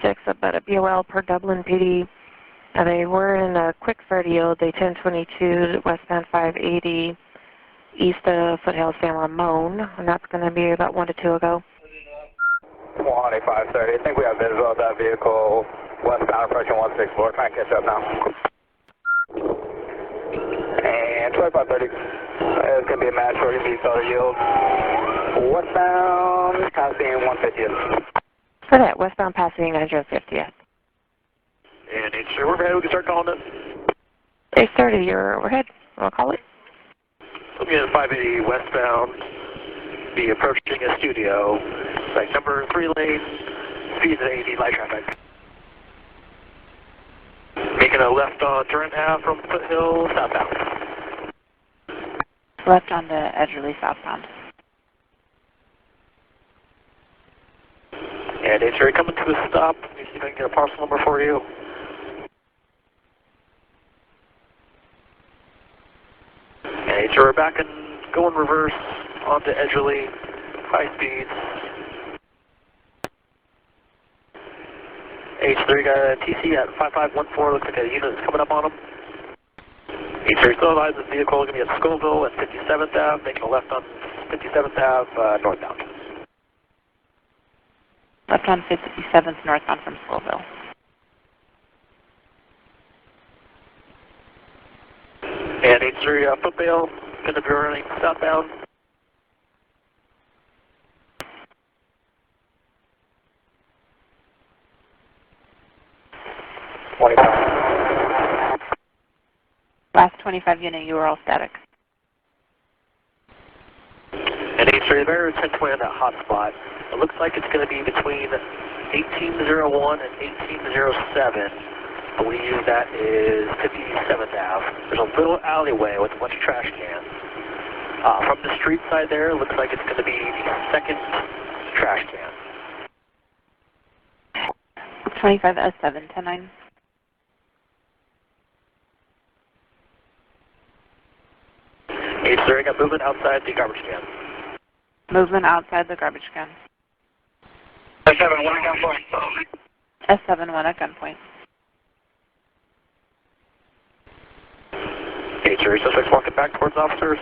6 about a BOL per Dublin PD. They were in a quick third yield, day 1022, westbound 580, east of Foothills San Ramon, and that's going to be about 1 to 2 ago. 2530, I think we have visual of that vehicle, westbound approaching 164, trying to catch up now. And 2530, it's going to be a match for the third yield. Westbound, passing 150th. For that, westbound passing 150th. And it's overhead, we can start calling it. 830, you're overhead. I'll call it. Looking at 580 westbound, be approaching a studio, like number 3 lane, speed at 80, light traffic. Making a left on turn half from Foothill, southbound. Left on the Edgerly southbound. And it's coming to a stop. Let me see if I can get a parcel number for you. And we're back and going reverse onto Edgerly, high speeds. H3 got a TC at 5514, looks like a unit is coming up on him. H3 still advised the vehicle is going to be at Scoville at 57th Ave, making a left on 57th Ave northbound. Left on 57th northbound from Scoville. And H3 Footbale, going to be running southbound. Last 25 unit, you were all static. And H3 there is 1020 on that hotspot. It looks like it's going to be between 1801 and 1807. I believe that is 57th Ave. There's a little alleyway with a bunch of trash cans. From the street side there, it looks like it's going to be the second trash can. 25 S7, 109. H3 got movement outside the garbage can. Movement outside the garbage can. S71 at gunpoint. S71 at gunpoint. H3 suspects walking back towards officers.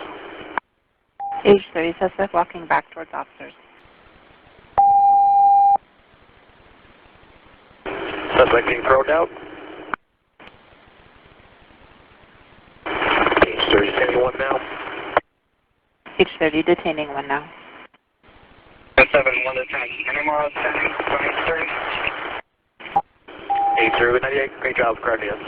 H3 suspect walking back towards officers. Suspect being thrown out. H30 detaining one now. H30 detaining one now. S71 to 10. Any more outstanding? 23. H30 98, great job, Guardians.